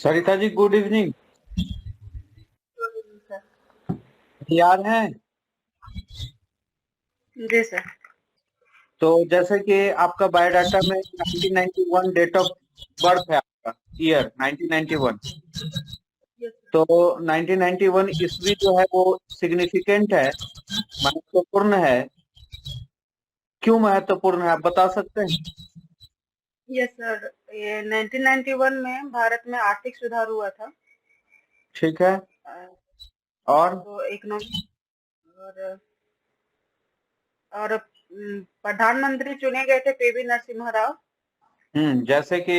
Sarita ji, good evening. Sir. याद है? जी sir. तो जैसे कि आपका बायोडाटा में 1991 डेट ऑफ बर्थ है, आपका ईयर 1991। यस तो 1991 ईस्वी जो है वो सिग्निफिकेंट है, महत्वपूर्ण है। क्यों महत्वपूर्ण है, आप बता सकते हैं? Yes sir. ये 1991 में भारत में आर्थिक सुधार हुआ था। ठीक है। अ, और तो इकोनॉमी और प्रधानमंत्री चुने गए थे पीवी नरसिम्हा राव। जैसे कि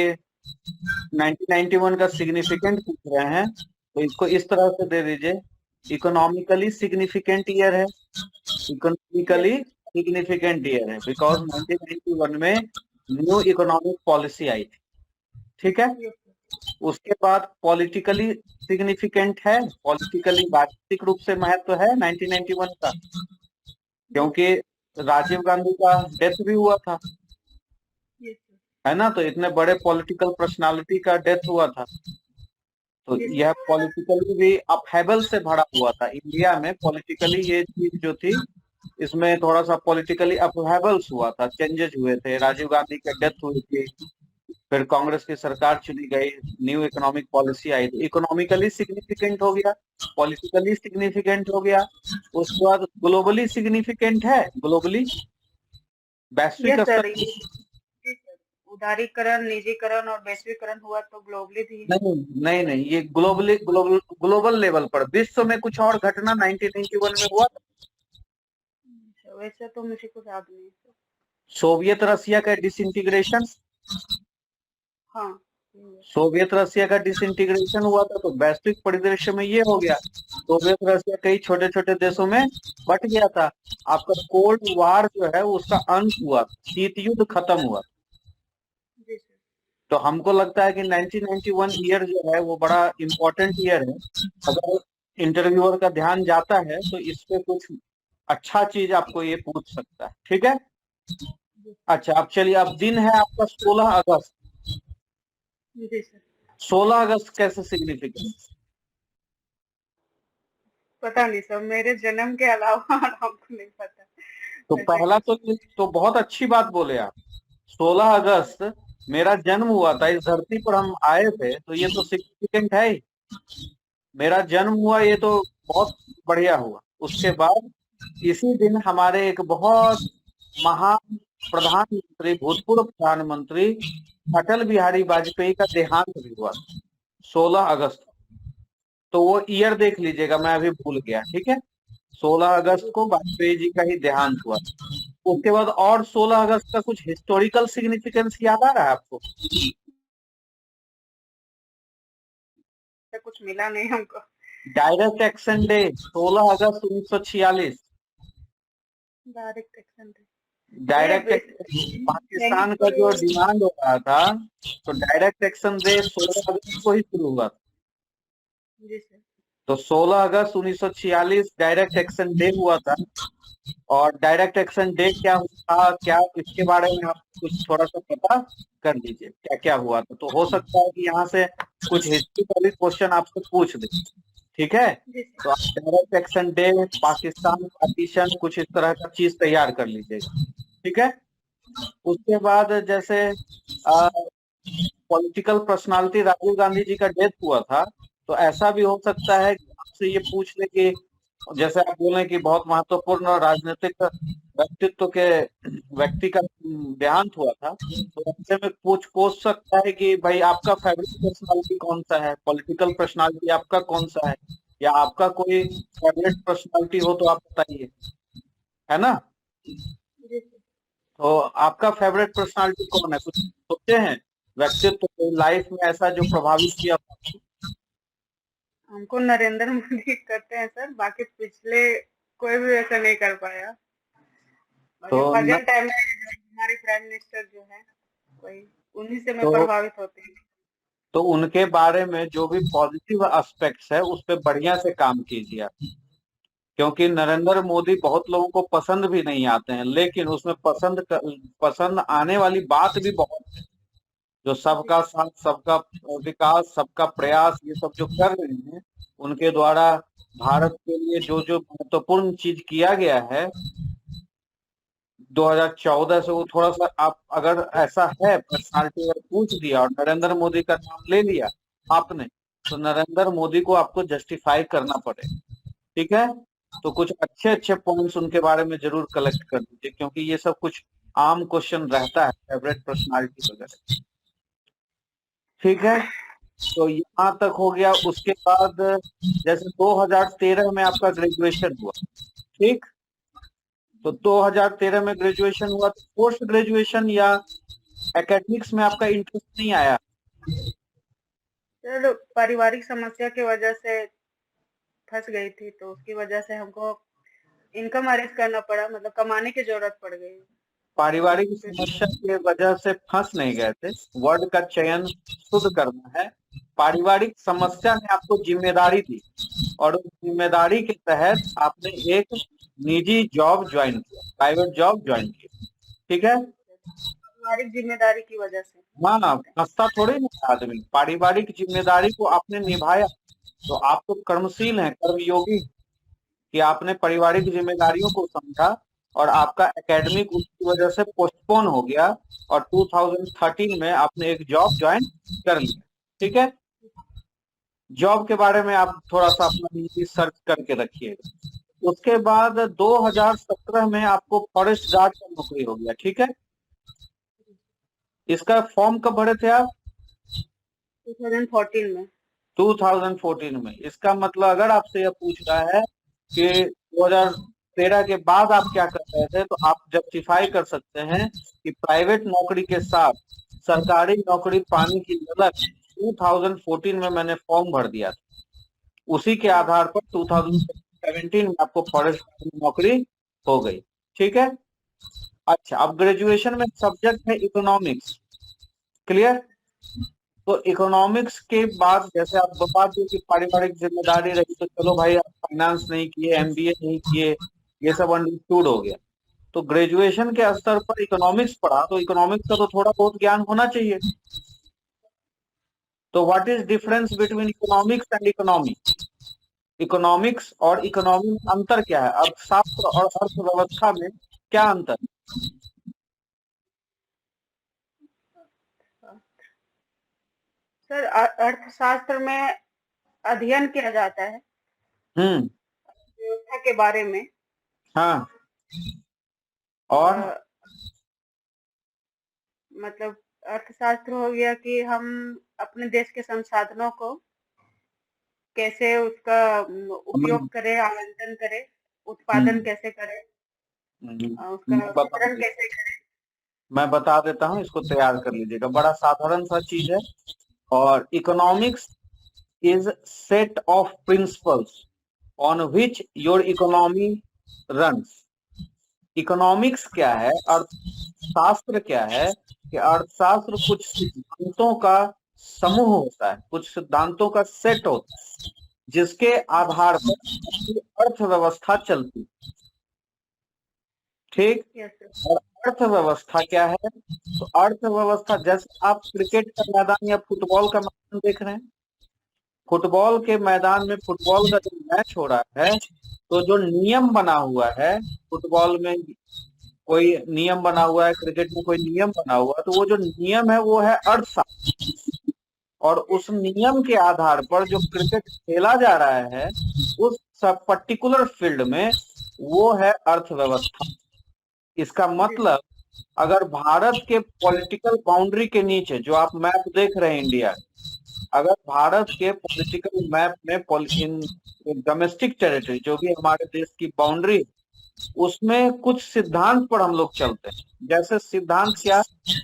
1991 का सिग्निफिकेंट पूछ रहे हैं तो इसको इस तरह से दे दीजिए। इकोनॉमिकली सिग्निफिकेंट ईयर है। यस इकोनॉमिकली सिग्निफिकेंट ईयर है बिकॉज 1991 में न्यू इकोनॉमिक पॉलिसी आई थी। ठीक है। यस उसके बाद पॉलिटिकली सिग्निफिकेंट है, पॉलिटिकली राजनीतिक रूप से महत्व है 1991 का, यस क्योंकि राजीव गांधी का डेथ भी हुआ था, यस है ना। तो इतने बड़े पॉलिटिकल पर्सनालिटी का डेथ हुआ था, तो यस यह पॉलिटिकली भी अपहेबल से भरा हुआ था। इंडिया में पॉलिटिकली ये चीज जो थी, इसमें थोड़ा सा पॉलिटिकली अपहेबल्स हुआ था, चेंजेस हुए थे। राजीव गांधी की डेथ हुई थी, फिर कांग्रेस की सरकार चुनी गई, न्यू इकोनॉमिक पॉलिसी आई, तो इकोनॉमिकली सिग्निफिकेंट हो गया, पॉलिटिकली सिग्निफिकेंट हो गया। उसके बाद ग्लोबली सिग्निफिकेंट है, ग्लोबली वैश्विक यस स्तर। सर। जी सर। उदारीकरण, निजीकरण और वैश्वीकरण हुआ तो ग्लोबली भी। नहीं नहीं नहीं, ये ग्लोबली ग्लोबल लेवल पर विश्व में कुछ और घटना 1991 में हुआ था। वैसे तो मुझे कुछ याद नहीं सर। सोवियत रसिया का डिसइंटीग्रेशन, हाँ। सोवियत रसिया का डिसइंटीग्रेशन हुआ था, तो वैश्विक परिदृश्य में ये हो गया। सोवियत रसिया कई छोटे छोटे देशों में बट गया था। आपका कोल्ड वार जो है उसका अंत हुआ, शीत युद्ध खत्म हुआ। जी सर। तो हमको लगता है कि 1991 ईयर जो है वो बड़ा इम्पोर्टेंट ईयर है। अगर इंटरव्यूअर का ध्यान जाता है तो इस पे कुछ अच्छा चीज आपको ये पूछ सकता है। ठीक है। अच्छा, अब चलिए, अब दिन है आपका 16 अगस्त। जी सर। 16 अगस्त कैसे सिग्निफिकेंट? पता नहीं सर, मेरे जन्म के अलावा और हमको नहीं पता तो वैसे पहला कुछ। तो बहुत अच्छी बात बोले आप। 16 अगस्त मेरा जन्म हुआ था, इस धरती पर हम आए थे, तो ये तो सिग्निफिकेंट है ही। मेरा जन्म हुआ, ये तो बहुत बढ़िया हुआ। उसके बाद इसी दिन हमारे एक बहुत महान प्रधानमंत्री, भूतपूर्व प्रधानमंत्री अटल बिहारी वाजपेयी का देहांत भी हुआ, 16 अगस्त। तो वो ईयर देख लीजिएगा, मैं अभी भूल गया। ठीक है। 16 अगस्त को वाजपेयी जी का ही देहांत हुआ। उसके बाद और 16 अगस्त का कुछ हिस्टोरिकल सिग्निफिकेंस याद आ रहा है आपको? तो कुछ मिला नहीं हमको। डायरेक्ट एक्शन डे, 16 अगस्त 1946। डायरेक्ट एक्शन थे। डायरेक्ट ये पाकिस्तान सैनिक का जो पुलिस। डिमांड हो रहा था, तो डायरेक्ट एक्शन डे 16 अगस्त को ही शुरू हुआ था। जी सर। तो 16 अगस्त 1946 डायरेक्ट एक्शन डे हुआ था। और डायरेक्ट एक्शन डे क्या हुआ, क्या इसके बारे में आप कुछ थोड़ा सा पता कर लीजिए, क्या क्या हुआ था। तो हो सकता है कि यहाँ से कुछ हिस्ट्री क्वेश्चन आपसे पूछ दे। ठीक है। जी तो आप sir. Direct action day, Pakistan partition, कुछ इस तरह का चीज तैयार कर लीजिएगा। ठीक है। उसके बाद जैसे पॉलिटिकल पर्सनालिटी राजीव गांधी जी का डेथ हुआ था, तो ऐसा भी हो सकता है कि आपसे ये पूछ ले कि जैसे आप बोले कि बहुत महत्वपूर्ण राजनीतिक व्यक्तित्व के व्यक्ति का देहांत हुआ था, तो ऐसे में पूछ सकता है कि भाई आपका फेवरेट पर्सनालिटी कौन सा है, पॉलिटिकल पर्सनालिटी आपका कौन सा है, या आपका कोई फेवरेट पर्सनालिटी हो तो आप बताइए, है ना। जी सर। तो आपका फेवरेट पर्सनालिटी कौन है, कुछ सोचे हैं? व्यक्तित्व लाइफ में ऐसा जो प्रभावित किया। हमको नरेंद्र मोदी करते हैं सर, बाकी पिछले कोई भी वैसा नहीं कर पाया। तो बाकी न, प्रेजेंट टाइम में हमारे प्राइम मिनिस्टर जो है, कोई उन्हीं से मैं तो प्रभावित होती हूँ। तो उनके बारे में जो भी पॉजिटिव एस्पेक्ट्स है उस पर बढ़िया से काम कीजिए आप। क्योंकि नरेंद्र मोदी बहुत लोगों को पसंद भी नहीं आते हैं, लेकिन उसमें पसंद आने वाली बात भी बहुत है। जो सबका साथ, सबका विकास, सबका प्रयास, ये सब जो कर रहे हैं, उनके द्वारा भारत के लिए जो जो महत्वपूर्ण चीज किया गया है 2014 से, वो थोड़ा सा आप अगर ऐसा है पर्सनालिटी अगर पूछ दिया और नरेंद्र मोदी का नाम ले लिया आपने, तो नरेंद्र मोदी को आपको जस्टिफाई करना पड़ेगा। ठीक है, तो कुछ अच्छे अच्छे पॉइंट्स उनके बारे में जरूर कलेक्ट कर दीजिए, क्योंकि ये सब कुछ आम क्वेश्चन रहता है फेवरेट पर्सनालिटी वगैरह। ठीक है, तो यहाँ तक हो गया। उसके बाद जैसे 2013 में आपका ग्रेजुएशन हुआ, ठीक, तो 2013 में ग्रेजुएशन हुआ, तो पोस्ट ग्रेजुएशन या एकेडमिक्स में आपका इंटरेस्ट नहीं आया? सर पारिवारिक समस्या की वजह से फंस गई थी, तो उसकी वजह से हमको इनकम अरेंज करना पड़ा, मतलब कमाने की जरूरत पड़ गई। पारिवारिक समस्या की वजह से फंस नहीं गए थे, वर्ड का चयन शुद्ध करना है। पारिवारिक समस्या ने आपको जिम्मेदारी दी और उस जिम्मेदारी के तहत आपने एक निजी जॉब ज्वाइन किया, प्राइवेट जॉब ज्वाइन किया। ठीक है, पारिवारिक जिम्मेदारी की वजह से। हाँ, फंसता थोड़ी नहीं है आदमी, पारिवारिक जिम्मेदारी को आपने निभाया, तो आप तो कर्मशील हैं, कर्मयोगी, कि आपने पारिवारिक जिम्मेदारियों को समझा और आपका एकेडमिक उसकी वजह से पोस्टपोन हो गया और 2013 में आपने एक जॉब ज्वाइन कर लिया। ठीक है, जॉब के बारे में आप थोड़ा सा अपना सर्च करके रखिएगा। उसके बाद 2017 में आपको फॉरेस्ट गार्ड का नौकरी हो गया। ठीक है, इसका फॉर्म कब भरे थे आप? 2014 में। 2014 में। इसका मतलब अगर आपसे यह पूछ रहा है कि 2013 के बाद आप क्या कर रहे थे, तो आप जस्टिफाई कर सकते हैं कि प्राइवेट नौकरी के साथ सरकारी नौकरी पाने की ललक 2014 में मैंने फॉर्म भर दिया था, उसी के आधार पर 2017 में आपको फॉरेस्ट की नौकरी हो गई। ठीक है, अच्छा, अब ग्रेजुएशन में सब्जेक्ट है इकोनॉमिक्स, क्लियर? तो इकोनॉमिक्स के बाद जैसे आप बता दिए कि पारिवारिक जिम्मेदारी रही, तो चलो भाई आप फाइनेंस नहीं किए, एमबीए नहीं किए, ये सब अंडरस्टूड हो गया। तो ग्रेजुएशन के स्तर पर इकोनॉमिक्स पढ़ा, तो इकोनॉमिक्स का तो थोड़ा बहुत ज्ञान होना चाहिए। तो what is difference between economics and economy? Economics और इकोनॉमी में अंतर क्या है? अर्थशास्त्र और अर्थव्यवस्था में क्या अंतर है? सर अर्थशास्त्र में अध्ययन किया जाता है हम्म, व्यवस्था के बारे में। हाँ, और मतलब अर्थशास्त्र हो गया कि हम अपने देश के संसाधनों को कैसे उसका उपयोग करें, आवंटन करें, उत्पादन कैसे करें, उसका वितरण कैसे करें। मैं बता देता हूँ, इसको तैयार कर लीजिएगा, बड़ा साधारण सा चीज है। और economics is set of principles on which your economy runs. Economics क्या है, अर्थशास्त्र क्या है, कि अर्थशास्त्र कुछ सिद्धांतों का समूह होता है, कुछ सिद्धांतों का सेट होता है, जिसके आधार पर अर्थव्यवस्था चलती है। ठीक, यस सर। और अर्थव्यवस्था क्या है? तो अर्थव्यवस्था, जैसे आप क्रिकेट का मैदान या फुटबॉल का मैदान देख रहे हैं, फुटबॉल के मैदान में फुटबॉल का जो मैच हो रहा है, तो जो नियम बना हुआ है, फुटबॉल में कोई नियम बना हुआ है, क्रिकेट में कोई नियम बना हुआ है, तो वो जो नियम है वो है अर्थशास्त्र, और उस नियम के आधार पर जो क्रिकेट खेला जा रहा है उस सब पर्टिकुलर फील्ड में, वो है अर्थव्यवस्था। इसका मतलब अगर भारत के पॉलिटिकल बाउंड्री के नीचे, जो आप मैप देख रहे हैं इंडिया, अगर भारत के पॉलिटिकल मैप में डोमेस्टिक टेरिटरी जो भी हमारे देश की बाउंड्री, उसमें कुछ सिद्धांत पर हम लोग चलते हैं। जैसे सिद्धांत क्या,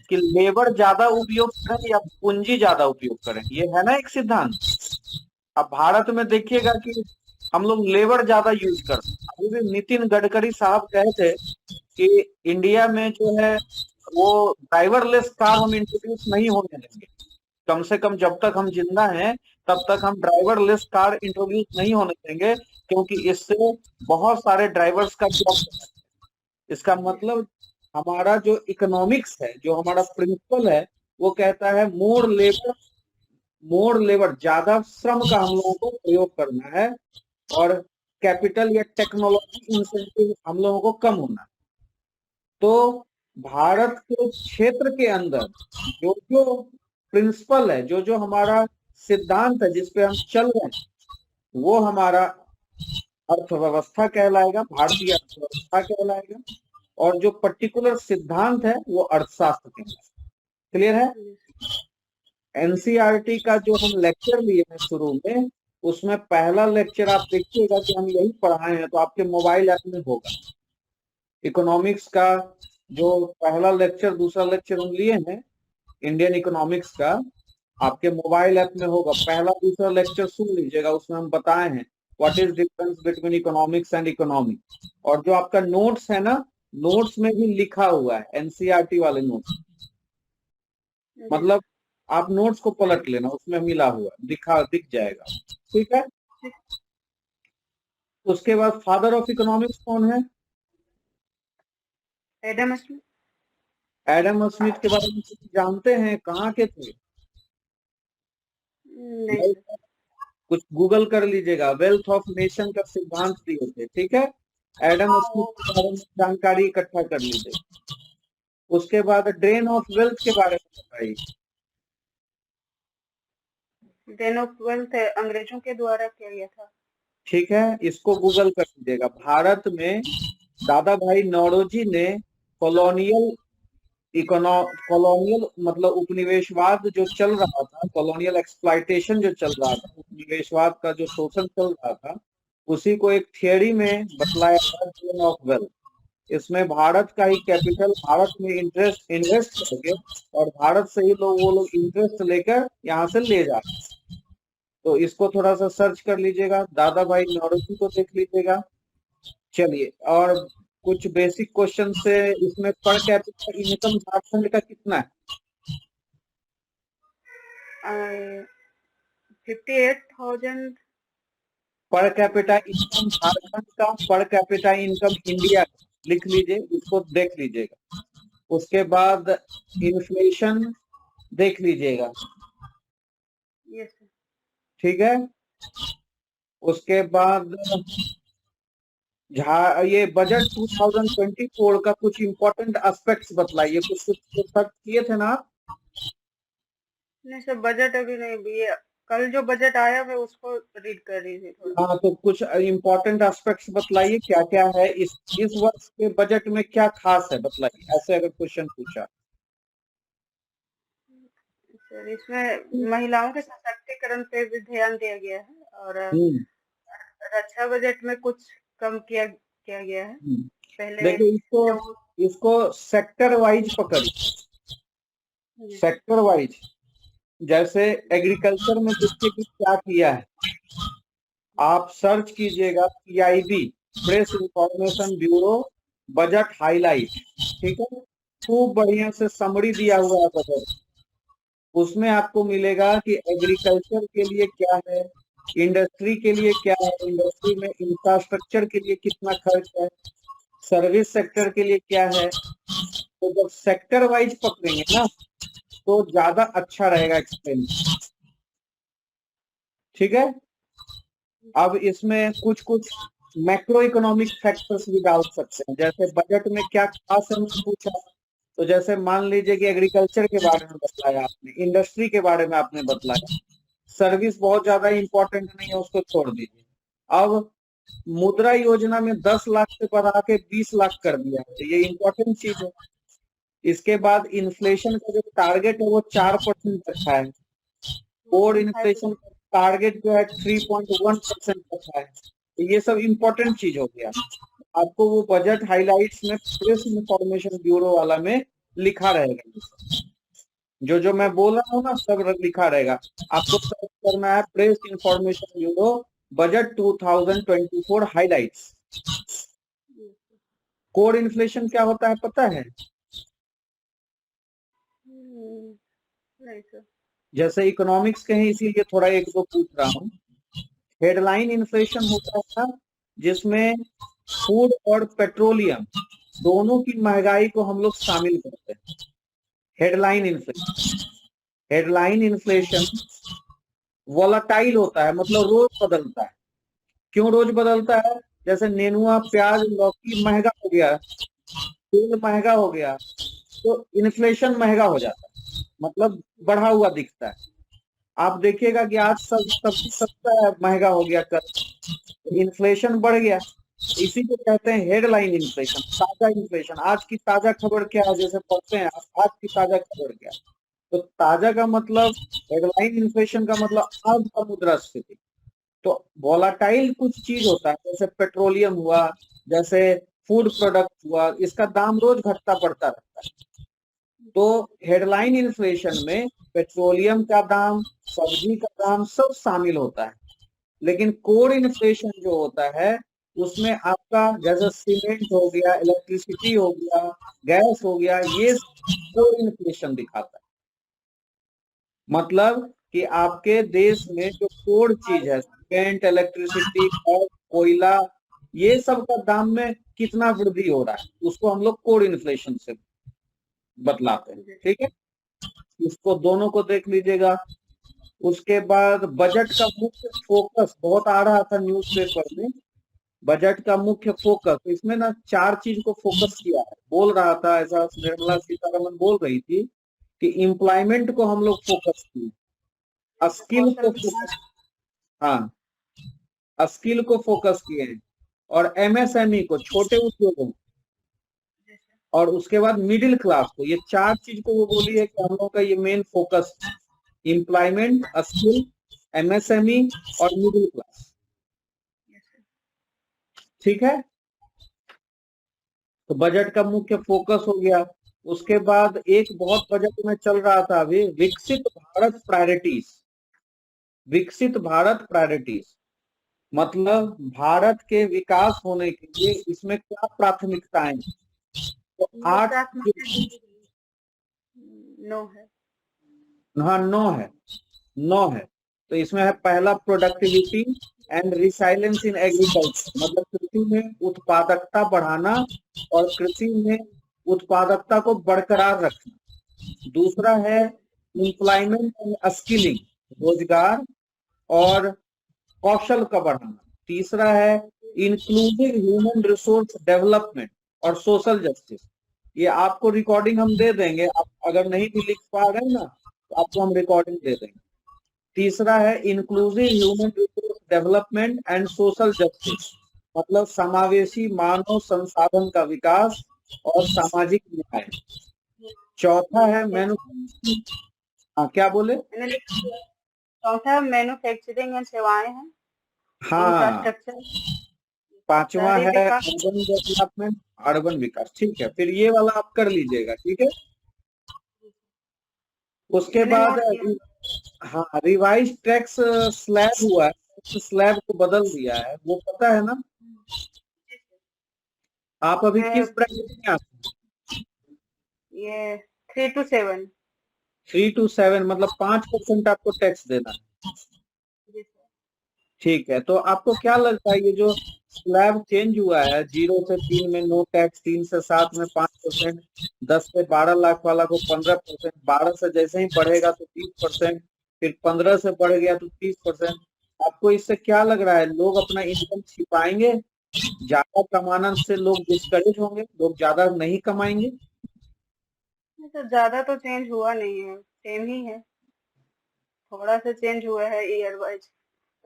कि लेबर ज्यादा उपयोग करें या पूंजी ज्यादा उपयोग करें, ये है ना एक सिद्धांत। अब भारत में देखिएगा कि हम लोग लेबर ज्यादा यूज करते हैं। अभी भी नितिन गडकरी साहब कहे थे कि इंडिया में जो है वो ड्राइवरलेस कार हम इंट्रोड्यूस नहीं होने देंगे, कम से कम जब तक हम जिंदा हैं तब तक हम ड्राइवरलेस कार इंट्रोड्यूस नहीं होने देंगे, क्योंकि इससे बहुत सारे ड्राइवर्स का जॉब। इसका मतलब हमारा जो इकोनॉमिक्स है, जो हमारा प्रिंसिपल है, वो कहता है मोर लेबर, ज्यादा श्रम का हम लोगों को प्रयोग करना है, और कैपिटल या टेक्नोलॉजी इंसेंटिव हम लोगों को कम होना है। तो भारत के क्षेत्र के अंदर जो जो प्रिंसिपल है, जो जो हमारा सिद्धांत है, जिसपे हम चल रहे हैं, वो हमारा अर्थव्यवस्था कहलाएगा, भारतीय अर्थव्यवस्था कहलाएगा, और जो पर्टिकुलर सिद्धांत है वो अर्थशास्त्र कहलाएगा। क्लियर है? एनसीईआरटी का जो हम लेक्चर लिए हैं शुरू में, उसमें पहला लेक्चर आप देखिएगा कि हम यही पढ़ाए हैं, तो आपके मोबाइल ऐप में होगा। इकोनॉमिक्स का जो पहला लेक्चर, दूसरा लेक्चर हम लिए हैं इंडियन इकोनॉमिक्स का, आपके मोबाइल ऐप में होगा। पहला दूसरा लेक्चर सुन लीजिएगा, उसमें हम बताए हैं what is difference between economics and economy. और जो आपका नोट्स है ना, नोट्स में भी लिखा हुआ है, एनसीईआरटी वाले नोट्स, मतलब आप नोट्स को पलट लेना, उसमें मिला हुआ दिख जाएगा। ठीक है? उसके बाद फादर ऑफ इकोनॉमिक्स कौन है? Adam Smith. एडम स्मिथ के बारे में कुछ जानते हैं? कहाँ के थे? नहीं। कुछ गूगल कर लीजिएगा, वेल्थ ऑफ नेशन का सिद्धांत दिए थे। ठीक है? एडम स्मिथ के बारे में जानकारी इकट्ठा कर लीजिएगा। उसके बाद ड्रेन ऑफ वेल्थ के बारे में बताइए। ड्रेन ऑफ वेल्थ अंग्रेजों के द्वारा किया गया था। ठीक है, इसको गूगल कर लीजिएगा। भारत में दादा भाई नौरोजी ने कॉलोनियल मतलब उपनिवेशवाद जो चल रहा था, कॉलोनियल एक्सप्लॉयटेशन जो चल रहा था, उपनिवेशवाद का जो शोषण चल रहा था, उसी को एक थियरी में बतलाया था, ड्रेन ऑफ वेल्थ। इसमें भारत का ही कैपिटल भारत में इन्वेस्ट करके, और भारत से ही वो लोग इंटरेस्ट लेकर यहाँ से ले जा रहे हैं। तो इसको थोड़ा सा सर्च कर लीजिएगा, दादा भाई नौरोजी को देख लीजिएगा। चलिए, और कुछ बेसिक क्वेश्चन से इसमें पर कैपिटा इनकम झारखंड का कितना है? 58,000 पर कैपिटा इनकम झारखंड का, पर कैपिटा इनकम इंडिया का, लिख लीजिए, इसको देख लीजिएगा। उसके बाद इन्फ्लेशन देख लीजिएगा। ठीक है? उसके बाद ये बजट 2024 का कुछ इंपॉर्टेंट एस्पेक्ट्स बतलाइए। कुछ सर्च किए थे ना आप? नहीं सर, बजट अभी नहीं, ये कल जो बजट आया मैं उसको रीड कर रही थी थोड़ा। हाँ, तो कुछ इंपॉर्टेंट एस्पेक्ट्स बतलाइए, क्या क्या है इस वर्ष के बजट में, क्या खास है बताइए, ऐसे अगर क्वेश्चन पूछा। सर, इसमें महिलाओं के सशक्तिकरण पे भी ध्यान दिया गया है, और रक्षा बजट में कुछ कम किया गया है। पहले देखिए, इसको सेक्टर वाइज पकड़िए, सेक्टर वाइज। जैसे एग्रीकल्चर में देखिए कि क्या किया है, आप सर्च कीजिएगा PIB, press information bureau budget highlight. ठीक है? खूब बढ़िया से समरी दिया हुआ है बजट। उसमें आपको मिलेगा कि एग्रीकल्चर के लिए क्या है, इंडस्ट्री के लिए क्या है, इंडस्ट्री में इंफ्रास्ट्रक्चर के लिए कितना खर्च है, सर्विस सेक्टर के लिए क्या है। तो जब सेक्टर वाइज पकड़ेंगे ना, तो ज्यादा अच्छा रहेगा एक्सप्लेन। ठीक है? अब इसमें कुछ कुछ मैक्रो इकोनॉमिक फैक्टर्स भी डाल सकते हैं, जैसे बजट में क्या खास है पूछा, तो जैसे मान लीजिए कि एग्रीकल्चर के बारे में बतलाया आपने, इंडस्ट्री के बारे में आपने बतलाया, सर्विस बहुत ज्यादा इंपॉर्टेंट नहीं है, उसको छोड़ दीजिए। अब मुद्रा योजना में 10 लाख से बढ़ा के 20 लाख कर दिया, तो ये इंपॉर्टेंट चीज है। इसके बाद इन्फ्लेशन का जो टारगेट है वो 4% रखा है, और इन्फ्लेशन का टारगेट जो है 3.1% रखा है। तो ये सब इंपॉर्टेंट चीज हो गया। आपको वो बजट हाइलाइट्स में प्रेस इंफॉर्मेशन ब्यूरो वाला में लिखा रहेगा, जो जो मैं बोल रहा हूँ ना सब लिखा रहेगा। आपको सर्च करना है press information bureau budget 2024 highlights. Core inflation क्या होता है पता है? नहीं सर। जैसे इकोनॉमिक्स के हैं इसीलिए थोड़ा एक दो पूछ रहा हूँ। हेडलाइन इन्फ्लेशन होता है जिसमें फूड और पेट्रोलियम दोनों की महंगाई को हम लोग शामिल करते हैं। Headline inflation. Headline inflation volatile होता है, मतलब रोज बदलता है। क्यों रोज बदलता है? जैसे नेनुआ, प्याज, लौकी महंगा हो गया, तेल महंगा हो गया, तो इन्फ्लेशन महंगा हो जाता है, मतलब बढ़ा हुआ दिखता है। आप देखिएगा कि आज सब सब्जी सस्ता है, महंगा हो गया, कल इन्फ्लेशन बढ़ गया। इसी को कहते हैं हेडलाइन इन्फ्लेशन, ताजा इन्फ्लेशन। आज की ताजा खबर क्या है, जैसे पढ़ते हैं आज की ताजा खबर क्या है, तो ताजा का मतलब, हेडलाइन इन्फ्लेशन का मतलब आज का मुद्रास्फीति। तो वोलाटाइल कुछ चीज होता है, जैसे पेट्रोलियम हुआ, जैसे फूड प्रोडक्ट हुआ, इसका दाम रोज घटता बढ़ता रहता है। तो हेडलाइन इन्फ्लेशन में पेट्रोलियम का दाम, सब्जी का दाम सब शामिल होता है। लेकिन कोर इन्फ्लेशन जो होता है, उसमें आपका जैसे सीमेंट हो गया, इलेक्ट्रिसिटी हो गया, गैस हो गया, ये कोर इन्फ्लेशन दिखाता है। मतलब कि आपके देश में जो कोर चीज है, सीमेंट, इलेक्ट्रिसिटी, गैस, कोयला, ये सब का दाम में कितना वृद्धि हो रहा है, उसको हम लोग कोर इन्फ्लेशन से बतलाते हैं। ठीक है, इसको दोनों को देख लीजिएगा। उसके बाद बजट का मुख्य फोकस बहुत आ रहा था न्यूज़पेपर में, बजट का मुख्य फोकस, इसमें ना 4 चीज को फोकस किया है, बोल रहा था ऐसा, निर्मला सीतारमन बोल रही थी कि एम्प्लॉयमेंट को हम लोग फोकस किए, स्किल को फोकस, हाँ, स्किल को फोकस किए हैं, और एमएसएमई को, छोटे उद्योगों, और उसके बाद मिडिल क्लास को। ये 4 चीज को वो बोली है कि हम लोग का ये main focus, employment, skill, MSME और मिडिल क्लास। ठीक है, तो बजट का मुख्य फोकस हो गया। उसके बाद एक बहुत बजट में चल रहा था अभी, विकसित भारत प्रायोरिटीज। विकसित भारत प्रायोरिटीज मतलब भारत के विकास होने के लिए इसमें क्या प्राथमिकताएं, तो 8, नो है, हाँ 9 है, 9 है। तो इसमें है पहला productivity and resilience in agriculture, मतलब कृषि में उत्पादकता बढ़ाना और कृषि में उत्पादकता को बरकरार रखना। दूसरा है एम्प्लॉयमेंट एंड स्किलिंग, रोजगार और कौशल का बढ़ाना। तीसरा है इंक्लूसिव ह्यूमन रिसोर्स डेवलपमेंट और सोशल जस्टिस। ये आपको रिकॉर्डिंग हम दे देंगे, आप अगर नहीं भी लिख पा रहे हैं ना, तो आपको हम रिकॉर्डिंग दे देंगे। तीसरा है inclusive human resource development and social justice, मतलब समावेशी मानव संसाधन का विकास और सामाजिक न्याय। चौथा है हाँ क्या बोले? चौथा मैन्युफैक्चरिंग एंड सेवाएं हैं, हाँ, इंफ्रास्ट्रक्चर, पांचवा शहरी है विकास। अर्बन डेवलपमेंट, अर्बन विकास। ठीक है, फिर ये वाला आप कर लीजिएगा। ठीक है, उसके मैंने बाद नोट किया। हाँ, रिवाइज टैक्स स्लैब हुआ है, स्लैब को बदल दिया है, वो पता है ना? आप अभी किस ब्रैकेट में आते हैं? ये 3 to 7। 3 to 7, मतलब 5% आपको टैक्स देना है। ठीक है, तो आपको क्या लगता है ये जो स्लैब चेंज हुआ है, 0 से 3 में नो टैक्स, 3 से 7 में 5%, 10 से 12 लाख वाला को 15%, 12 से जैसे ही बढ़ेगा तो 30%, फिर 15 से बढ़ गया तो 30%। आपको इससे क्या लग रहा है, लोग अपना इनकम छिपाएंगे, ज्यादा कमाना से लोग डिस्करेज होंगे, लोग ज्यादा नहीं कमाएंगे? तो ज्यादा तो चेंज हुआ नहीं है, सेम ही है, थोड़ा सा चेंज हुआ है ईयर वाइज,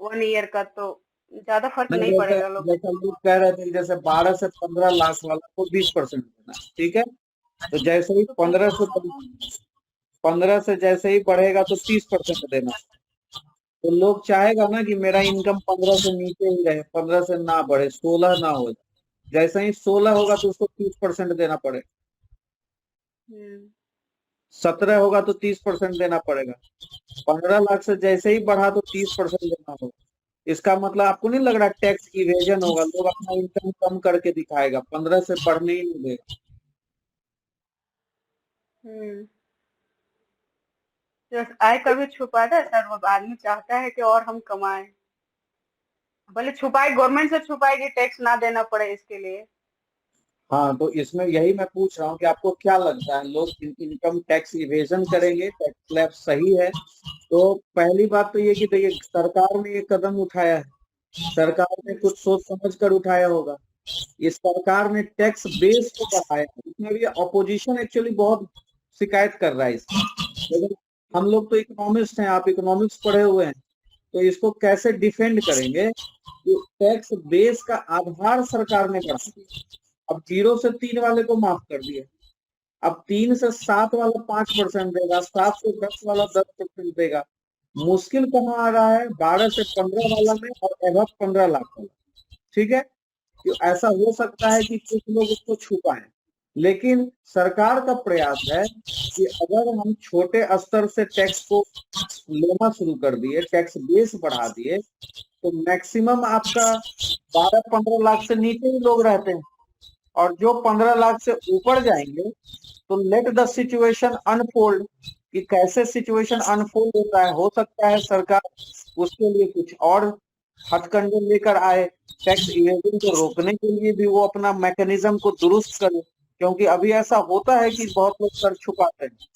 1 ईयर का, तो ज्यादा फर्क नहीं, नहीं जैसे पड़ेगा लोग। जैसे लोग कह रहे थे कि जैसे 12 से 15 लाख वाला को 20% देना है। ठीक है, तो जैसे ही तो 15 से जैसे ही बढ़ेगा तो 30% देना। तो लोग चाहेगा ना कि मेरा इनकम 15 से नीचे ही रहे, 15 से ना बढ़े, 16 ना हो जाए। जैसे ही 16 होगा तो उसको 30% देना पड़ेगा, 17 होगा तो 30% देना पड़ेगा, 15 लाख से जैसे ही बढ़ा तो 30% देना होगा। इसका मतलब आपको नहीं लग रहा टैक्स इवेजन होगा, लोग अपना इनकम कम करके दिखाएगा, 15 से बढ़ने ही नहीं देगा। तो आय कभी छुपाता है सर, वो आदमी चाहता है कि और हम कमाएं, भले छुपाए, गवर्नमेंट से छुपाएगी, टैक्स ना देना पड़े इसके लिए। हाँ, तो इसमें यही मैं पूछ रहा हूँ कि आपको क्या लगता है, लोग इनकम टैक्स इवेजन करेंगे, टैक्स स्लैब सही है? तो पहली बात तो ये कि देखिए, सरकार ने ये कदम उठाया है, सरकार ने कुछ सोच समझ कर उठाया होगा। इस सरकार ने टैक्स बेस को बढ़ाया है, इसमें भी अपोजिशन एक्चुअली बहुत शिकायत कर रहा है इसमें, लेकिन हम लोग तो इकोनॉमिस्ट हैं, आप इकोनॉमिक्स पढ़े हुए हैं, तो इसको कैसे डिफेंड करेंगे कि टैक्स बेस का आधार सरकार ने बढ़ा दिया। अब 0 से 3 वाले को माफ कर दिया, अब 3 से 7 वाला 5% देगा, 7 से 10 वाला 10% देगा। मुश्किल कहाँ आ रहा है? 12 से 15 वाला में और एबव 15 लाख वाला। ठीक है, कि ऐसा हो सकता है कि कुछ लोग उसको छुपाएं, लेकिन सरकार का प्रयास है कि अगर हम छोटे स्तर से टैक्स को लेना शुरू कर दिए, टैक्स बेस बढ़ा दिए, तो मैक्सिमम आपका 12-15 लाख से नीचे ही लोग रहते हैं, और जो 15 लाख से ऊपर जाएंगे तो लेट द सिचुएशन अनफोल्ड, कि कैसे सिचुएशन अनफोल्ड होता है, हो सकता है सरकार उसके लिए कुछ और हथकंडे लेकर आए, टैक्स इवेजन को रोकने के लिए भी वो अपना मैकेनिज्म को दुरुस्त करे, क्योंकि अभी ऐसा होता है कि बहुत लोग कर छुपाते हैं।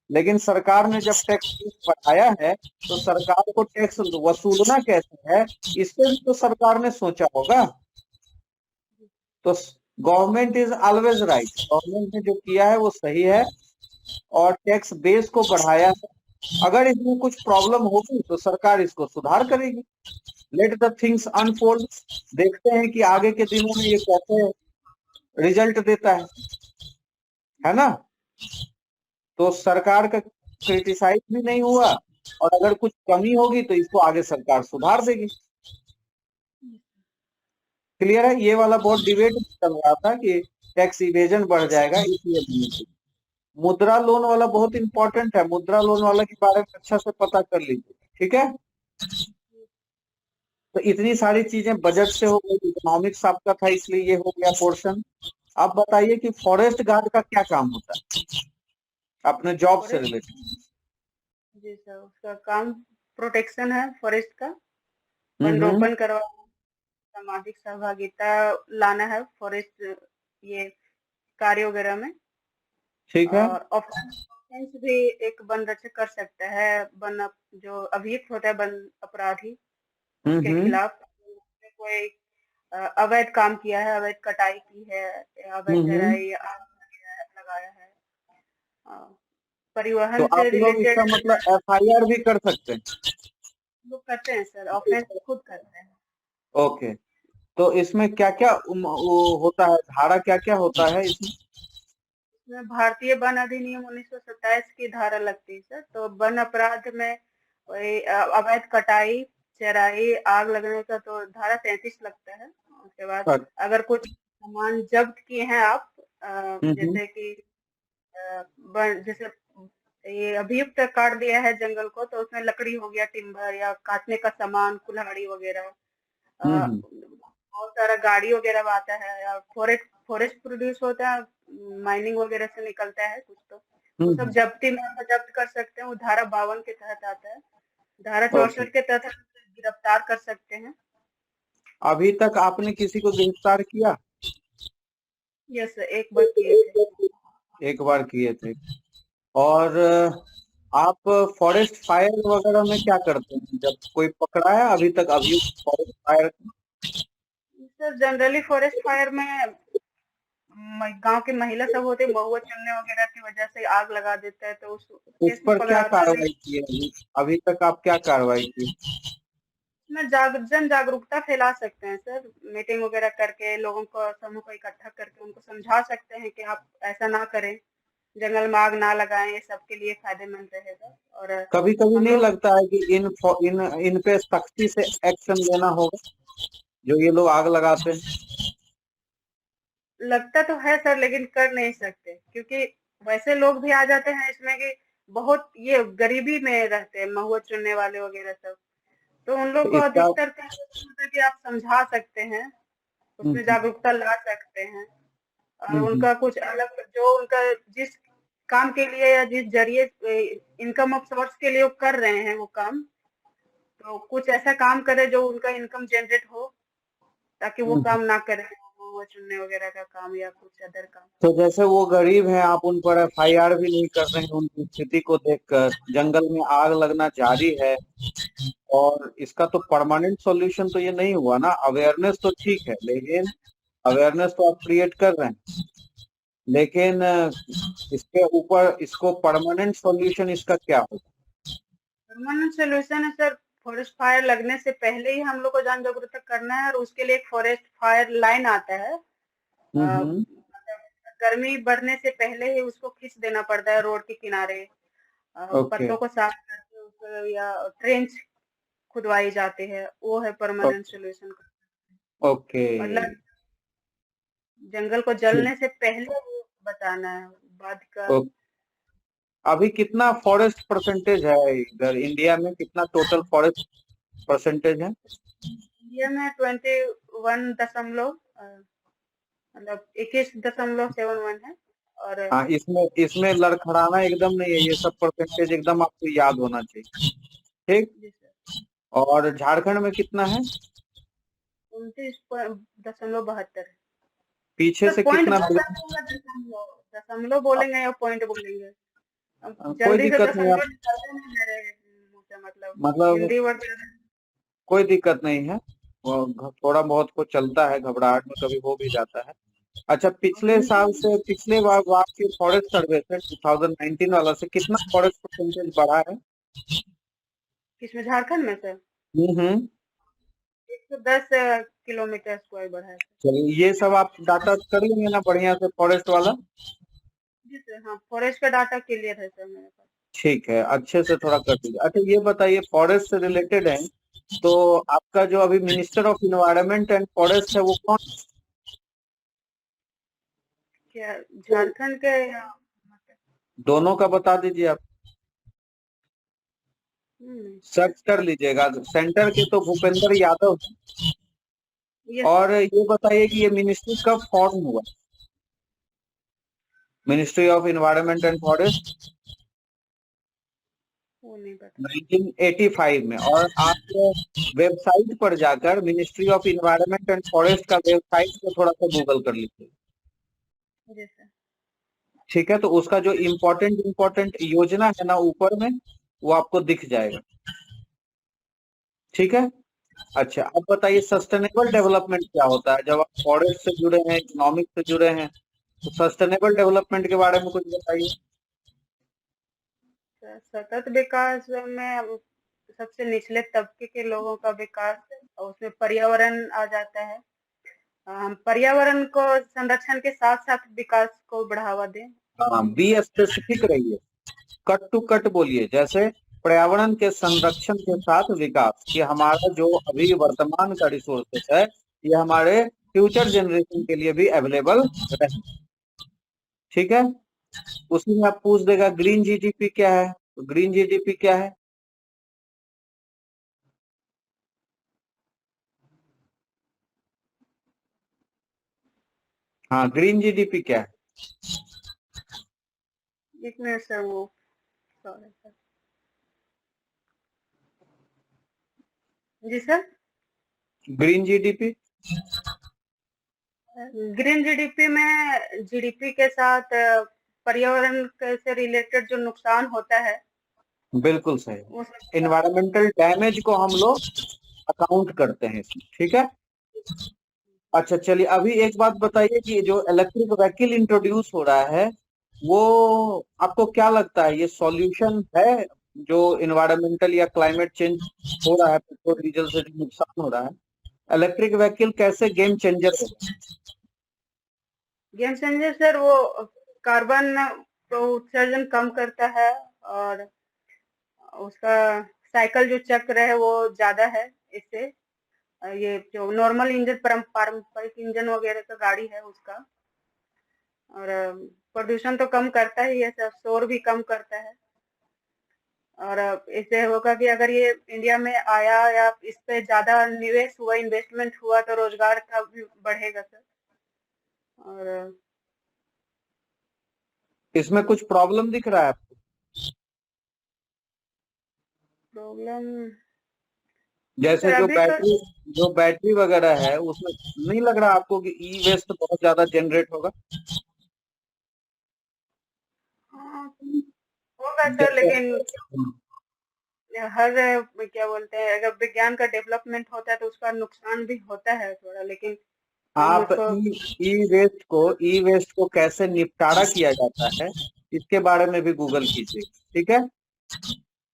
लेकिन सरकार ने जब टैक्स बढ़ाया है तो सरकार को टैक्स वसूलना कैसे है, इस पे भी तो सरकार ने सोचा होगा। तो government is always right, government ने जो किया है वो सही है, और टैक्स बेस को बढ़ाया है। अगर इसमें कुछ प्रॉब्लम होगी तो सरकार इसको सुधार करेगी। लेट द थिंग्स अनफोल्ड, देखते हैं कि आगे के दिनों में ये कैसे रिजल्ट देता है ना? तो सरकार का क्रिटिसाइज भी नहीं हुआ, और अगर कुछ कमी होगी तो इसको आगे सरकार सुधार देगी। क्लियर है? ये वाला बहुत डिबेट चल रहा था कि टैक्स इवेजन बढ़ जाएगा इसलिए नहीं। मुद्रा लोन वाला बहुत इंपॉर्टेंट है, मुद्रा लोन वाला के बारे में अच्छा से पता कर लीजिए, ठीक है? तो इतनी सारी चीजें बजट से हो गई, इकोनॉमिक्स आपका था इसलिए ये हो गया पोर्शन। आप बताइए कि फॉरेस्ट गार्ड का क्या काम होता है अपने जॉब से फॉरेस्ट, रिलेटेड? जी सर, उसका काम प्रोटेक्शन है फॉरेस्ट का, वन हम्म। रोपण करवाना, सामाजिक सहभागिता लाना है फॉरेस्ट ये कार्य वगैरह में। ठीक है। और ऑफेंस भी एक वन रक्षक कर सकता है, जो अभियुक्त होता है वन अपराधी, उसके हम्म। खिलाफ कोई अवैध काम किया है, अवैध कटाई की है, या अवैध हम्म। चराई या आग लगाया है, अ, तो परिवहन से आप लोग इसका रिलेटेड मतलब एफआईआर भी कर सकते हैं? लोग करते हैं सर, ऑफेंस खुद करते हैं। ओके, तो इसमें क्या क्या होता है, धारा क्या क्या होता है इसमें? इसमें भारतीय वन अधिनियम 1927 की धारा लगती है सर। तो वन अपराध में वही अवैध कटाई, चराई, आग लगने का तो धारा 33 लगता है। उसके बाद अगर कुछ सामान जब्त किए हैं आप, हम्म। जैसे कि जैसे ये अभियुक्त काट दिया है जंगल को, तो उसमें लकड़ी हो गया, टिम्बर या काटने का सामान, कुल्हाड़ी वगैरह, हम्म। बहुत सारा गाड़ी वगैरह में आता है, या फॉरेस्ट फॉरेस्ट प्रोड्यूस होता है, माइनिंग वगैरह से निकलता है कुछ, तो वो सब हम्म। जब्ती में आप जब्त कर सकते हैं। वो धारा 52 के तहत आता है, धारा ओके, 64 के तहत हम उसे गिरफ्तार कर सकते हैं। अभी तक आपने किसी को गिरफ्तार किया? यस, एक बार किए थे। एक बार किए थे। और आप फॉरेस्ट फायर वगैरह में क्या करते हैं जब कोई पकड़ा है अभी तक अभियुक्त forest fire? Sir generally forest fire में गांव के महिला सब होते हैं, महुआ चुनने वगैरह की वजह से आग लगा देता है, तो उस उस केस में पर क्या पकड़ाता है। कार्रवाई की है अभी तक आप क्या कार्रवाई की? इसमें जन जागरूकता फैला सकते हैं सर, मीटिंग वगैरह करके लोगों को, समूह को इकट्ठा करके उनको समझा सकते हैं कि आप ऐसा ना करें, जंगल में आग ना लगाएं, ये सबके लिए फायदेमंद रहेगा। और कभी कभी हम नहीं लोग, लगता है कि इन पे सख्ती से एक्शन लेना होगा, जो ये लोग आग लगाते हैं? लगता तो है सर, लेकिन कर नहीं सकते, क्योंकि वैसे लोग भी आ जाते हैं इसमें कि बहुत ये गरीबी में रहते हैं, महुआ चुनने वाले वगैरह सब। तो उन तो लोग को इसका अधिकतर क्या होता है कि आप समझा सकते हैं, उसमें हम्म। जागरूकता ला सकते हैं, और हम्म। उनका कुछ अलग, जो उनका जिस काम के लिए या जिस जरिए इनकम ऑफ सोर्स के लिए वो कर रहे हैं वो काम, तो कुछ ऐसा काम करे जो उनका इनकम जनरेट हो, ताकि वो हम्म। काम ना करें, महुआ चुनने वगैरह का काम या कुछ अदर काम। तो जैसे वो गरीब हैं, आप उन पर एफआईआर भी नहीं कर रहे हैं उनकी स्थिति को देखकर, जंगल में आग लगना जारी है, और इसका तो परमानेंट सॉल्यूशन तो ये नहीं हुआ ना। अवेयरनेस तो ठीक है, लेकिन अवेयरनेस तो आप क्रिएट कर रहे हैं, लेकिन इसके ऊपर इसको परमानेंट सॉल्यूशन इसका क्या होगा? परमानेंट सोल्यूशन है सर, फॉरेस्ट फायर लगने से पहले ही हम लोग को जान जागरूकता करना है, और उसके लिए एक फॉरेस्ट फायर लाइन आता है। हम्म। गर्मी बढ़ने से पहले ही उसको खींच देना पड़ता है रोड के किनारे, ओके। पत्तों को साफ करके उसको, या ट्रेंच खुदवाई जाती है, वो है परमानेंट सोल्यूशन। ओके। मतलब जंगल को ठीक। जलने से पहले ही बचाना है, बाद का। ओ- अभी कितना फॉरेस्ट परसेंटेज है इधर इंडिया में, कितना टोटल फॉरेस्ट परसेंटेज है? इंडिया में 21 दशमलव मतलब 21.71 है। और हाँ, इसमें इसमें लड़खड़ाना एकदम नहीं है, ये सब परसेंटेज एकदम आपको याद होना चाहिए। ठीक। जी सर, और झारखंड में कितना है? 29.72 है। पीछे सर से पॉइंट कितना बोल बिलो? सकते हैं या दशमलव, दशमलव बोलेंगे या पॉइंट बोलेंगे? अब कोई जल्दी से दिक्कत नहीं। दशमलव आप निकालते हैं मेरे मुंह से, मतलब मतलब हिंदी वर्ड। कोई दिक्कत नहीं है, वो थोड़ा बहुत को चलता है, घबराहट में कभी हो भी जाता है। अच्छा, पिछले साल से, पिछले बार के फॉरेस्ट सर्वे से 2019 वाला से कितना फॉरेस्ट परसेंटेज बढ़ा है? किसमें, झारखंड में सर? हम्म। 110 किलोमीटर स्क्वायर बढ़ा है सर। चलिए, ये सब आप डाटा कर लेंगे ना बढ़िया से, फॉरेस्ट वाला। जी सर, हाँ, फॉरेस्ट का डाटा क्लियर है सर मेरे पास। ठीक है, अच्छे से थोड़ा कर दीजिए। अच्छा, ये बताइए, फॉरेस्ट से रिलेटेड है, तो आपका जो अभी minister of environment and forest है वो कौन? क्या झारखंड के या? दोनों का बता दीजिए आप। सर्च कर लीजिएगा, सेंटर के तो भूपेंद्र यादव हैं। ये और सर, ये बताइए कि ये मिनिस्ट्री कब फॉर्म हुआ, ministry of environment and forest? वो नहीं पता। 1985 में। और आप वेबसाइट पर जाकर ministry of environment and forest का वेबसाइट को थोड़ा सा गूगल कर लीजिए। जी सर। ठीक है, तो उसका जो इम्पोर्टेंट इम्पोर्टेंट योजना है ना ऊपर में, वो आपको दिख जाएगा। ठीक है। अच्छा, अब बताइए, सस्टेनेबल डेवलपमेंट क्या होता है? जब आप फॉरेस्ट से जुड़े हैं, इकोनॉमिक से जुड़े हैं, तो सस्टेनेबल डेवलपमेंट के बारे में कुछ बताइए। सतत विकास में अब सबसे निचले तबके के लोगों का विकास है, और उसमें पर्यावरण आ जाता है। हम पर्यावरण को संरक्षण के साथ साथ विकास को बढ़ावा दें। हाँ, बी स्पेसिफिक रहिए, कट टू कट बोलिए। जैसे पर्यावरण के संरक्षण के साथ विकास, कि हमारा जो अभी वर्तमान का रिसोर्सेस है, ये हमारे फ्यूचर जनरेशन के लिए भी अवेलेबल रहे। ठीक है। उसी में आप पूछ देगा ग्रीन जीडीपी क्या है, तो ग्रीन जीडीपी क्या है? हाँ, ग्रीन जीडीपी क्या है? एक मिनट सर, वो सॉरी सर। जी sir, green GDP green GDP में जीडीपी के साथ पर्यावरण से रिलेटेड जो नुकसान होता है बिल्कुल सही। वो इन्वायरमेंटल डैमेज को हम लोग अकाउंट करते हैं इसमें। ठीक है। अच्छा, चलिए, अभी एक बात बताइए कि जो इलेक्ट्रिक व्हीकल इंट्रोड्यूस हो रहा है, वो आपको क्या लगता है, ये सॉल्यूशन है जो इन्वायरमेंटल या क्लाइमेट चेंज हो रहा है, पेट्रोल डीजल से जो नुकसान हो रहा है? इलेक्ट्रिक व्हीकल कैसे गेम चेंजर होगा? गेम चेंजर सर, वो कार्बन तो उत्सर्जन कम करता है, और उसका साइकिल जो चक्र है वो ज्यादा है इससे। ये जो नॉर्मल इंजन, पारंपरिक इंजन वगैरह का गाड़ी है उसका। और प्रदूषण तो कम करता ही है सर, शोर भी कम करता है। और इससे होगा कि अगर ये इंडिया में आया या इस पे ज्यादा निवेश हुआ, इन्वेस्टमेंट हुआ, तो रोजगार का भी बढ़ेगा सर। और इसमें कुछ प्रॉब्लम दिख रहा है आपको? प्रॉब्लम जैसे सर जो अभी तो बैटरी वगैरह है उसमें नहीं लग रहा आपको कि ई वेस्ट बहुत ज्यादा जनरेट होगा? हाँ, होगा सर, जैसे लेकिन हर क्या बोलते हैं, अगर विज्ञान का डेवलपमेंट होता है तो उसका नुकसान भी होता है थोड़ा, लेकिन हम आप उसको। ई वेस्ट को कैसे निपटारा किया जाता है इसके बारे में भी गूगल कीजिए, ठीक है।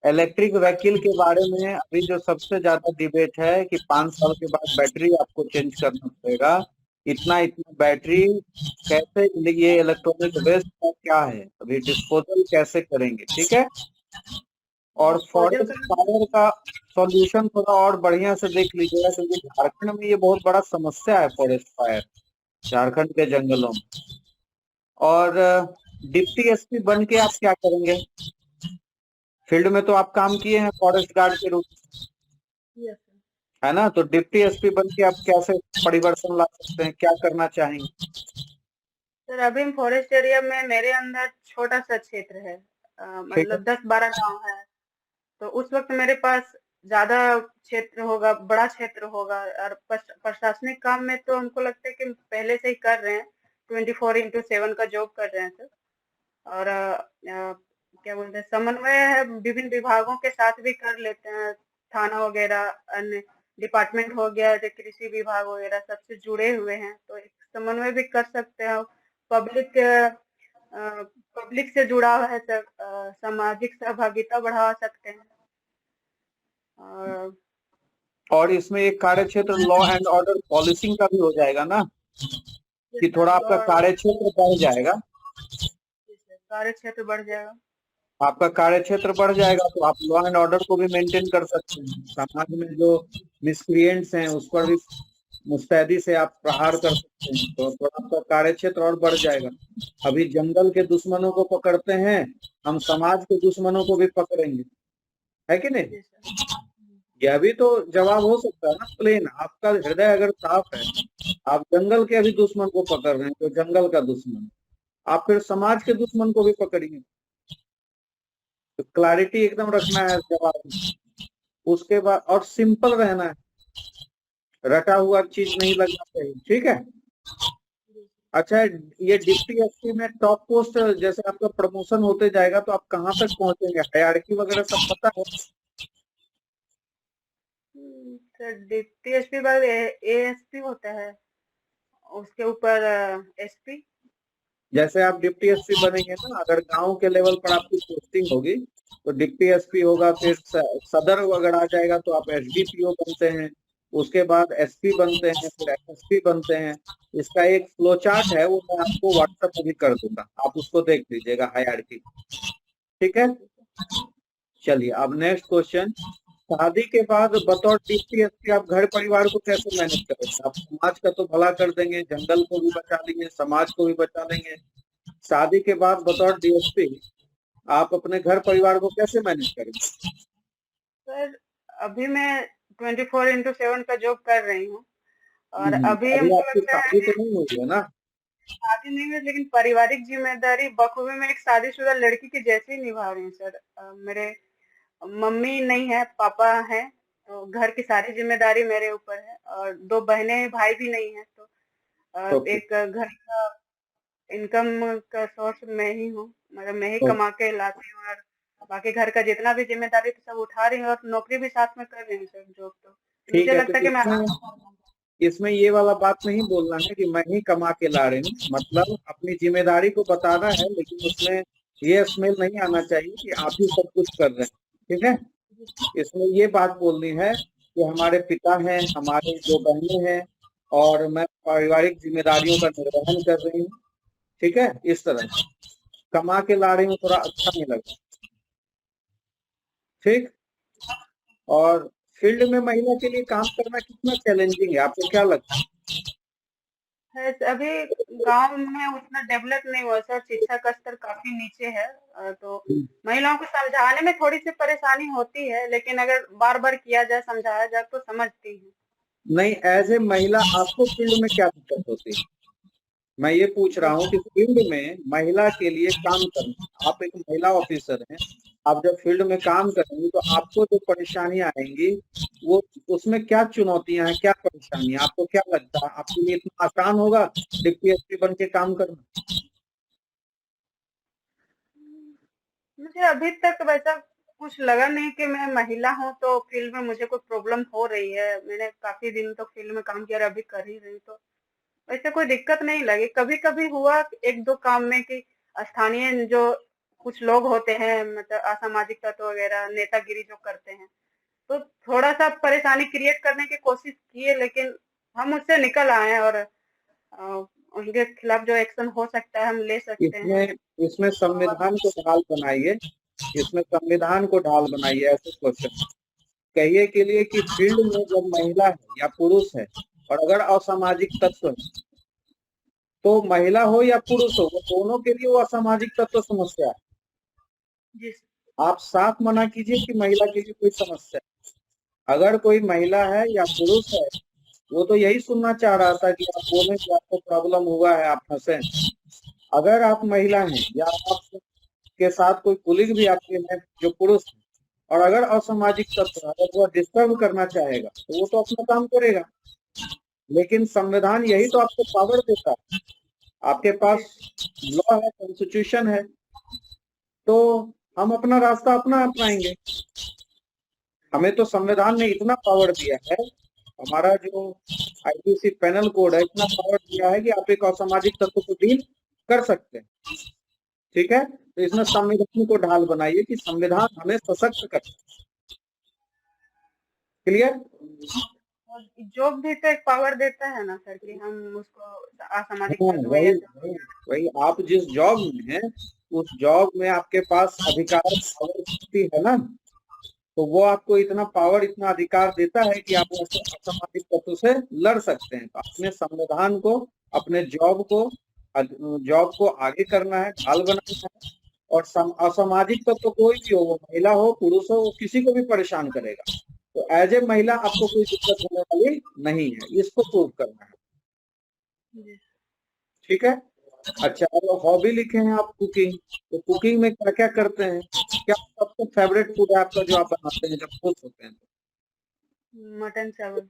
इलेक्ट्रिक व्हीकल के बारे में अभी जो सबसे ज्यादा डिबेट है कि 5 साल के बाद बैटरी आपको चेंज करना पड़ेगा। इतना इतना बैटरी कैसे, ये इलेक्ट्रॉनिक वेस्ट का क्या है, अभी डिस्पोजल कैसे करेंगे, ठीक है। और डिस्पोजल फॉरेस्ट का। फायर का सॉल्यूशन थोड़ा और बढ़िया से देख लीजिएगा, क्योंकि झारखंड में ये बहुत बड़ा समस्या है, फॉरेस्ट फायर, झारखंड के जंगलों में। और डिप्टी एसपी बन के आप क्या करेंगे? फील्ड में तो आप काम किए हैं फॉरेस्ट गार्ड के रूप यस सर। में, है ना, तो डिप्टी एसपी बन के आप कैसे परिवर्तन ला सकते हैं, क्या करना चाहेंगे? सर अभी फॉरेस्ट एरिया में मेरे अंदर छोटा सा क्षेत्र है, ठीक है। मतलब 10-12 गांव है। तो उस वक्त मेरे पास ज्यादा क्षेत्र होगा, बड़ा क्षेत्र होगा, और प्रशासनिक काम में तो हमको लगता है कि पहले से ही कर रहे हैं, 24/7 का जॉब कर रहे हैं सर। और क्या बोलते हैं, समन्वय है विभिन्न विभागों के साथ भी कर लेते हैं, थाना वगैरह, अन्य डिपार्टमेंट हो गया, जैसे कृषि विभाग वगैरह, सबसे जुड़े हुए हैं, तो एक समन्वय भी कर सकते हैं। पब्लिक पब्लिक से जुड़ा हुआ है सर, सामाजिक सहभागिता बढ़ा सकते हैं। और और इसमें एक कार्य क्षेत्र लॉ एंड ऑर्डर पॉलिसिंग का भी हो जाएगा ना, कि सर थोड़ा आपका कार्य क्षेत्र बढ़ जाएगा। कार्य क्षेत्र बढ़ जाएगा। आपका कार्य क्षेत्र बढ़ जाएगा तो आप लॉ एंड ऑर्डर को भी मेंटेन कर सकते हैं, समाज में जो मिसक्रिएंट्स हैं उस पर भी मुस्तैदी से आप प्रहार कर सकते हैं, तो थोड़ा आपका कार्य क्षेत्र और बढ़ जाएगा। अभी जंगल के दुश्मनों को पकड़ते हैं, हम समाज के दुश्मनों को भी पकड़ेंगे, है कि नहीं? जी सर। यह भी तो जवाब हो सकता है ना प्लेन, आपका हृदय अगर साफ है, आप जंगल के अभी दुश्मन को पकड़ रहे हैं, तो जंगल का दुश्मन, आप फिर समाज के दुश्मन को भी पकड़िए। तो क्लैरिटी एकदम रखना है जवाब में। उसके बाद और सिंपल रहना है, रटा हुआ चीज नहीं लगना चाहिए, ठीक है। अच्छा, ये डिप्टी एसपी में टॉप पोस्ट जैसे आपका प्रमोशन होते जाएगा तो आप कहाँ तक पहुंचेंगे, हायरार्की वगैरह सब पता है? सर डीएसपी बाद एएसपी होता है, उसके ऊपर एसपी। जैसे आप डिप्टी एसपी बनेंगे ना, अगर गांव के लेवल पर आपकी पोस्टिंग होगी तो डिप्टी एसपी होगा, फिर सदर वगैरह आ जाएगा तो आप एसडीपीओ बनते हैं, उसके बाद एसपी बनते हैं, फिर एसएसपी बनते हैं। इसका एक फ्लो चार्ट है, वो मैं आपको व्हाट्सएप पर भी कर दूंगा, आप उसको देख लीजिएगा हायरार्की, ठीक है। चलिए अब नेक्स्ट क्वेश्चन। शादी के बाद बतौर डिप्टी एसपी आप घर परिवार को कैसे मैनेज करेंगे? आप समाज का तो भला कर देंगे, जंगल को भी बचा लेंगे, समाज को भी बचा लेंगे, शादी के बाद बतौर डीएसपी आप अपने घर परिवार को कैसे मैनेज करेंगे? सर अभी मैं 24/7 का जॉब कर रही हूँ, और अभी अभी हमको आपकी लगता है शादी कि तो नहीं हुई है ना? शादी नहीं है, लेकिन पारिवारिक जिम्मेदारी बखूबी मैं एक शादीशुदा लड़की की जैसे ही निभा रही हूँ सर। मेरे मम्मी नहीं है, पापा हैं, तो घर की सारी जिम्मेदारी मेरे ऊपर है, और 2 बहनें, भाई भी नहीं है, तो ओके। एक घर का इनकम का सोर्स मैं ही हूँ, मतलब मैं ही तो कमा के लाती हूँ, और बाकी घर का जितना भी जिम्मेदारी तो सब उठा रही हूँ, और नौकरी भी साथ में कर रही हूँ सर, जॉब तो ठीक मुझे है, तो लगता है कि मैं इसमें ये वाला बात नहीं बोलना है कि मैं ही कमा के ला रही हूँ, मतलब अपनी जिम्मेदारी को बताना है, लेकिन उसमें ये स्मेल नहीं आना चाहिए कि आप ही सब कुछ कर रहे हैं, ठीक है। इसमें ये बात बोलनी है कि हमारे पिता हैं, हमारे 2 बहनें हैं, और मैं पारिवारिक जिम्मेदारियों का निर्वहन कर रही हूँ, ठीक है। इस तरह कमा के ला रही हूँ थोड़ा अच्छा नहीं लगता, ठीक। और फील्ड में महिला के लिए काम करना कितना चैलेंजिंग है, आपको क्या लगता है अभी गांव में उतना डेवलप नहीं हुआ सर, शिक्षा का स्तर काफी नीचे है, तो है? महिलाओं को समझाने में थोड़ी सी परेशानी होती है, लेकिन अगर बार बार किया जाए, समझाया जाए, तो समझती है। नहीं, एज ए महिला आपको फील्ड में क्या दिक्कत होती है? मैं ये पूछ रहा हूँ कि फील्ड में महिला के लिए काम करना, आप एक महिला ऑफिसर हैं, आप जब फील्ड में काम करेंगे तो आपको जो परेशानियां आएंगी वो, उसमें क्या चुनौतियां हैं, क्या परेशानियां, आपको क्या लगता है आपके लिए इतना आसान होगा डिप्टी एसपी बन के काम करना? मुझे अभी तक वैसा कुछ लगा नहीं कि मैं महिला हूँ तो फील्ड में मुझे कोई प्रॉब्लम हो रही है। मैंने काफी दिन तक फील्ड में काम किया और अभी कर ही रही हूँ, तो वैसे कोई दिक्कत नहीं लगी। कभी कभी हुआ एक दो काम में कि स्थानीय जो कुछ लोग होते हैं, मतलब असामाजिक तत्व वगैरह नेतागिरी जो करते हैं, तो थोड़ा सा परेशानी क्रिएट करने की कोशिश किए, लेकिन हम उससे निकल आए हैं और उनके खिलाफ जो एक्शन हो सकता है हम ले सकते हैं। इसमें इसमें और संविधान को ढाल बनाइए, इसमें संविधान को ढाल बनाइए, ऐसे क्वेश्चन कहिए के लिए कि फील्ड में जब महिला है या पुरुष है और अगर असामाजिक तत्व है, तो महिला हो या पुरुष हो, वो दोनों के लिए वो असामाजिक तत्व समस्या है। जी आप साफ मना कीजिए कि महिला के लिए कोई समस्या है। अगर कोई महिला है या पुरुष है, वो तो यही सुनना चाह रहा था कि आप बोलें कि आपको प्रॉब्लम हुआ है, आप फंसे। अगर आप महिला हैं या आपके साथ कोई कुलीग भी आपके हैं जो पुरुष है, और अगर असामाजिक तत्व अगर वो डिस्टर्ब करना चाहेगा तो वो तो अपना काम करेगा, लेकिन संविधान यही तो आपको पावर देता है। आपके जी पास लॉ है, कॉन्स्टिट्यूशन है, तो हम अपना रास्ता अपना अपनाएंगे। हमें तो संविधान ने इतना पावर दिया है, हमारा जो आईपीसी पेनल कोड है इतना पावर दिया है कि आप एक असामाजिक तत्व को डील कर सकते हैं। ठीक है, तो इसमें संविधान को ढाल बनाइए कि संविधान हमें सशक्त कर। क्लियर? और जॉब भी तो एक पावर देता है ना सर, कि हम उसको असामाजिक हाँ, तत्व वही या जो वही वही आप जिस जॉब में हैं उस जॉब में आपके पास अधिकार पावर शक्ति है ना, तो वो आपको इतना पावर इतना अधिकार देता है कि आप ऐसे असामाजिक तत्व से लड़ सकते हैं। तो अपने संविधान को, अपने जॉब को आगे करना है, ढाल बनाना है। और असामाजिक तत्व कोई भी हो, वो महिला हो पुरुष हो, वो किसी को भी परेशान करेगा, तो एज ए महिला आपको कोई दिक्कत होने वाली नहीं है, इसको प्रूव करना है। जी ठीक है। अच्छा, और हॉबी लिखे हैं आप कुकिंग, तो कुकिंग में क्या क्या करते हैं, क्या सबसे फेवरेट फूड है आपका जो आप बनाते हैं जब खुश होते हैं? मटन चावल।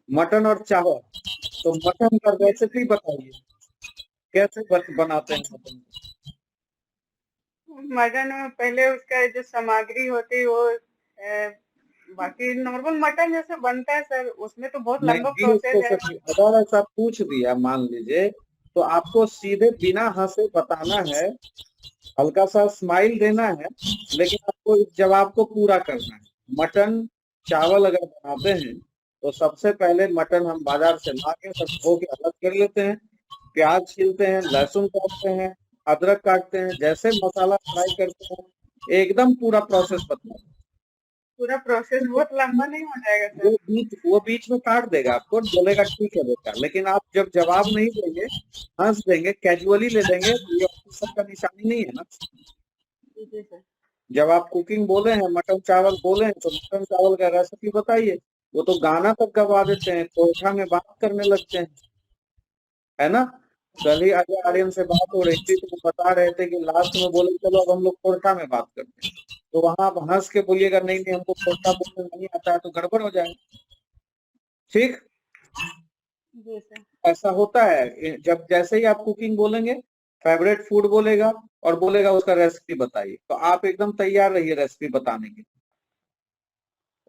मटन और चावल, तो मटन का रेसिपी बताइए, कैसे बनाते हैं मटन? मटन में पहले उसका जो सामग्री होती है वो बाकी नॉर्मल मटन जैसे बनता है सर, उसमें तो बहुत लंबा नहीं प्रोसेस उसको है। सच, अगर ऐसा पूछ दिया मान लीजिए, तो आपको सीधे बिना हंसे बताना है, हल्का सा स्माइल देना है, लेकिन आपको इस जवाब को पूरा करना है। मटन चावल अगर बनाते हैं तो सबसे पहले मटन हम बाजार से ला के सब धो के अलग कर लेते हैं, प्याज छीलते हैं, लहसुन काटते हैं, अदरक काटते हैं, जैसे मसाला फ्राई करते हैं, एकदम पूरा प्रोसेस बताते हैं। पूरा प्रोसेस बहुत लंबा नहीं हो जाएगा सर? वो बीच में काट देगा आपको, बोलेगा ठीक है बेटा, लेकिन आप जब जवाब नहीं देंगे, हंस देंगे, कैजुअली ले लेंगे, तो ये ऑफिसर का निशानी नहीं है ना। जी सर। जब आप कुकिंग बोले हैं, मटन चावल बोले हैं, तो मटन चावल का रेसिपी बताइए। वो तो गाना तक गवा देते हैं, कोठा में बात करने लगते हैं, है ना। कल ही अजय आर्यन से बात हो रही थी, तो वो बता रहे थे कि लास्ट में बोले चलो अब हम लोग कोठा में बात करते हैं, तो वहां आप हंस के बोलिएगा नहीं नहीं हमको कोठा बोलने नहीं आता है, तो गड़बड़ हो जाए। ठीक, जी सर। ऐसा होता है। जब जैसे ही आप कुकिंग बोलेंगे, फेवरेट फूड बोलेगा और बोलेगा उसका रेसिपी बताइए, तो आप एकदम तैयार रहिए रेसिपी बताने के।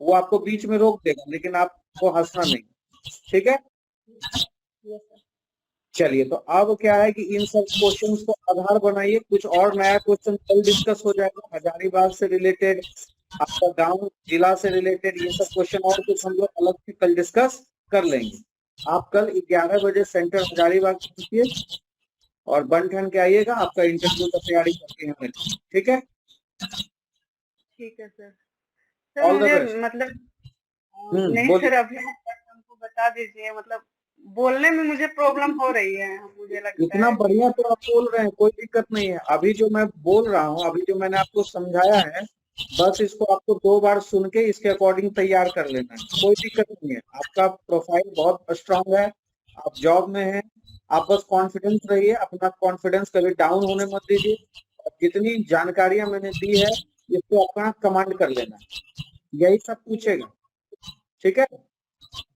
वो आपको बीच में रोक देगा, लेकिन आपको हंसना नहीं। ठीक है। Yes sir. चलिए, तो अब क्या है कि इन सब क्वेश्चंस को आधार बनाइए, कुछ और नया क्वेश्चन कल डिस्कस हो जाएगा, हजारीबाग से रिलेटेड, आपका गांव जिला से रिलेटेड, ये सब क्वेश्चन और कुछ हम लोग अलग से कल डिस्कस कर लेंगे। आप कल 11 बजे सेंटर हजारीबाग पहुंचिए और बन ठन के आइएगा, आपका इंटरव्यू का तैयारी करके हमें। ठीक है, ठीक है सर। सर ऑल द मुझे बेस्ट। मतलब नहीं बोलिए। सर, अभी आप हमको बता दीजिए, मतलब बोलने में मुझे प्रॉब्लम हो रही है, मुझे लगता इतना है कि बढ़िया तो आप बोल रहे हैं, कोई दिक्कत नहीं है। अभी जो मैं बोल रहा हूँ, अभी जो मैंने आपको समझाया है, बस इसको आपको 2 बार सुन के इसके अकॉर्डिंग तैयार कर लेना है, कोई दिक्कत नहीं है। आपका प्रोफाइल बहुत स्ट्रांग है, आप जॉब में हैं, आप बस कॉन्फिडेंस रहिए, अपना कॉन्फिडेंस कभी डाउन होने मत दीजिए। और जितनी जानकारियां मैंने दी है इसको अपना कमांड कर लेना, यही सब पूछेगा, ठीक है।